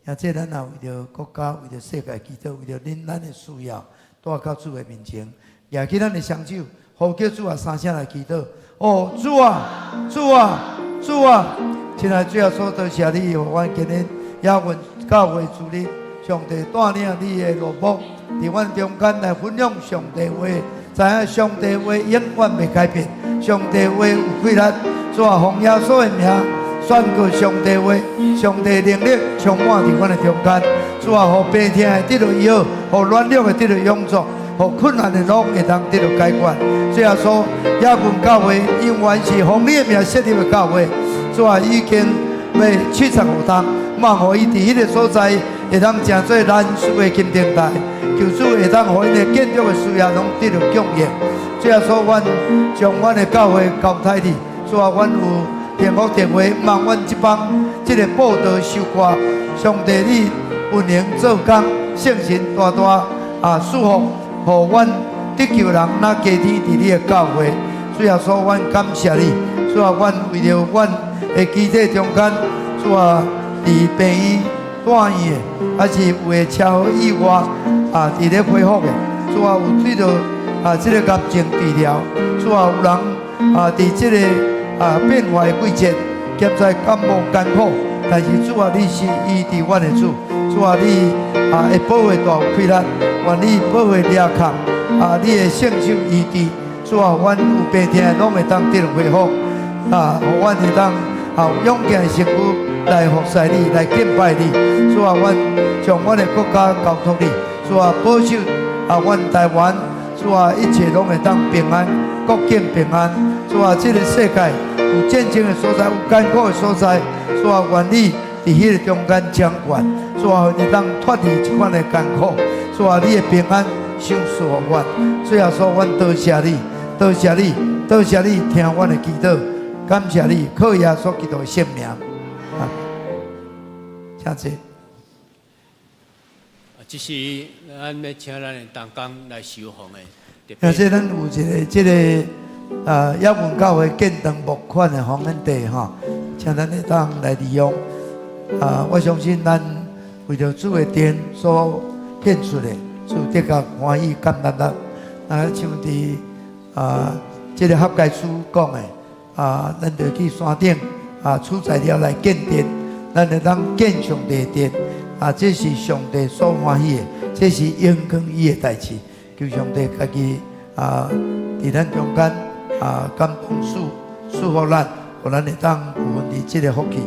也即咱也为着国家、为着世界祈祷，为着咱的需要，带到主的面前，举起咱的双手，呼叫主三声来祈祷。哦，主啊，主啊，主啊！亲爱的主啊，所多谢你，互阮今日亚运教会主日，上帝带领你的路幕，伫阮中间来分享上帝话，知影上帝话永远袂改变，上帝话有规律。主啊，奉耶稣的名宣告上帝话，上帝能力充满伫阮的中间。主啊，互病痛的得到医好，互软弱的得到帮助，互困难的拢会当得到解决。主啊，说亚群教会永远是奉你的名设立的教会。主啊，已经要75堂，望互伊伫迄个所在会当成做难事的金灯台，求主会当互因的建筑的需要拢得到供应。主啊，说阮将阮的教会交代你。主啊，阮有幸福特会，望阮即帮即个报道收挂，上帝你运营做工，圣神大大祝福，互阮得救人那加添伫你的教会。主啊，说阮感谢你。主啊，阮为了阮的肢体中间，主啊，伫病院住院的，还是有的车祸意外伫咧恢复的，主啊，有对着即个癌症治疗，主啊，有人伫即个变化的季节，兼在感冒艰苦，但是主啊，你是医治阮的主，主啊，你会保卫大有开力，愿你保卫裂坎，你的圣手医治，主啊，阮有病痛拢会当得到恢复。互阮会当勇健的身躯来服侍你，来敬拜你。主啊，阮将阮的国家交托你。主啊，保守阮台湾。主啊，一切拢会当平安，国境平安。主啊，这个世界有战争的所在，有艰苦的所在。主啊，愿你伫迄个中间掌管。主啊，会当脱离这款的艰苦。主啊，你的平安赏赐互阮。最后说，阮多谢你，多谢你，多谢你听阮的祈祷。感谢你，靠耶稣基督的圣名，谢谢。这是咱要请咱的同工来收奉的。而且咱有一个这个亚群教会建堂募款的方案地请咱会当来利用。我相信咱为着主的殿所献出的，主得个欢喜感恩咱。像伫这个合介书讲的。咱就去山顶取材料来建殿，咱会当建上帝殿这是上帝所欢喜的，这是荣光伊的代志。求上帝家己伫咱中间感动祝福咱，互咱会当有份伫这个福气。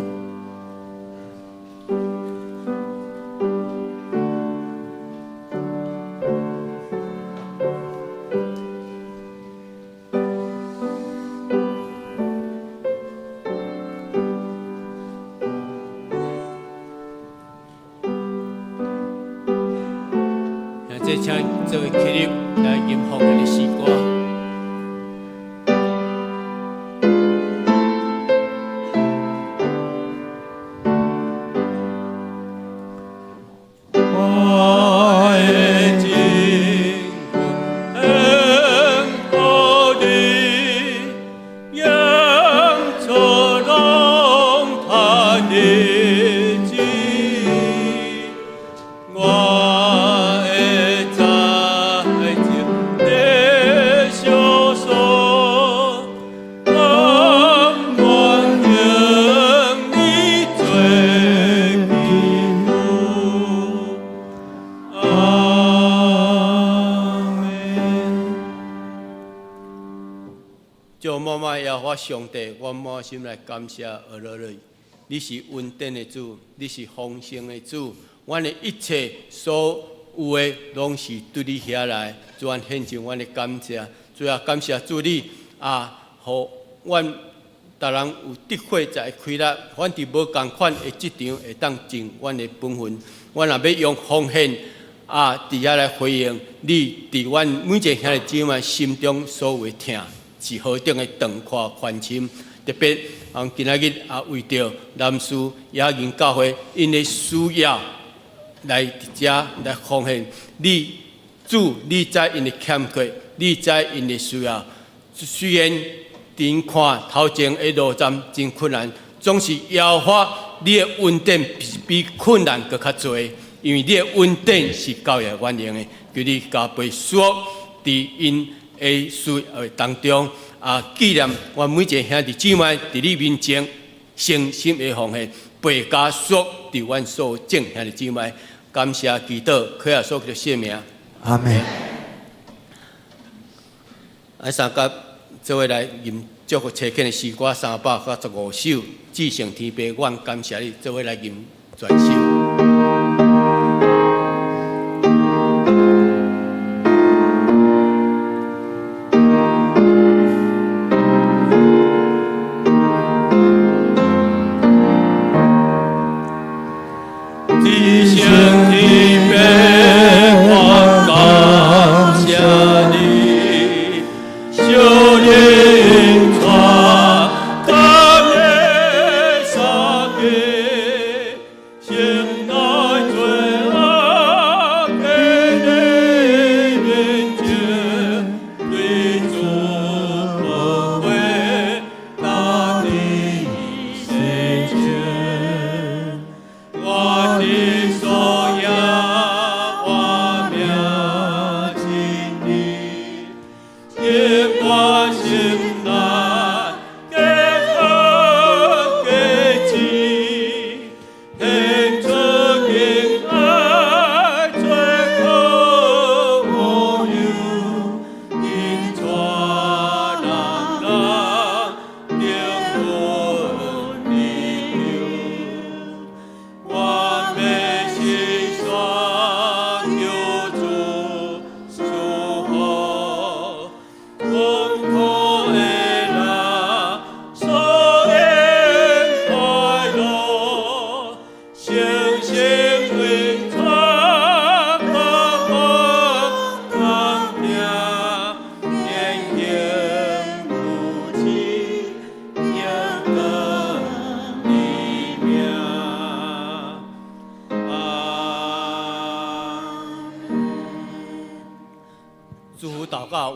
这请这位起立来吟奉的诗歌。我的在就默默要我上帝，我满心来感谢阿罗勒。你是稳定的主，你是丰盛的主，阮的一切所有的拢是对你遐来，主啊，献上阮的感谢，主啊，感谢主你互阮逐人有智慧才会开力，反正无共款的职场会当尽阮的本分，阮也要用奉献伫遐来回应你伫阮每一个兄弟姊妹心中所有的疼，是何等的长阔宽深。特别，今仔日为着南苏亚人教会因的需要来伫遮来奉献。你主，你知因的欠缺，你知因的需要。虽然顶看头前的路站真困难，总是摇发你的稳定比困难更较多，因为你的稳定是教育原用的，求你加倍赐福伫因的需要当中。纪念我每一个兄弟姊妹伫你面前诚心的奉献，倍加祝伫阮所有众兄弟姊妹，感谢祈祷，靠耶稣基督圣名，阿门。三甲做伙来吟祝福车恳的诗歌315首，至圣天父，阮感谢你，做伙来吟全首。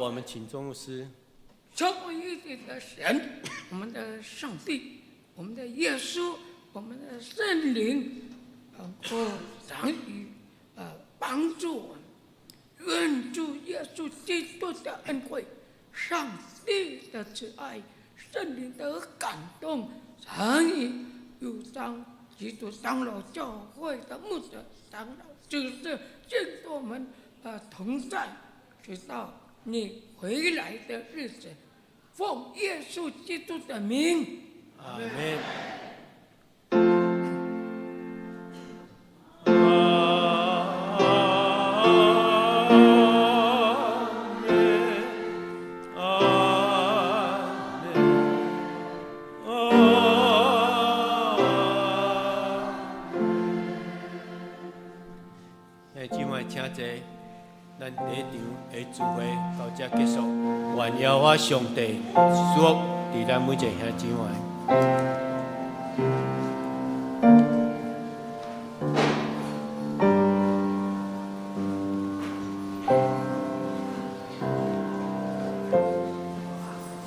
我们请钟牧师。超过一切的神，我们的上帝，我们的耶稣，我们的圣灵，能够参与帮助我们。愿主耶稣基督的恩惠、上帝的慈爱、圣灵的感动，参与有当基督长老教会的牧者、长老、执事，监督我们同在，直到你回来的日子，奉耶稣基督的名，阿门。今晚请坐，咱第一场的聚会到这结束。愿耶和华上帝祝福伫咱每一个兄弟姊妹。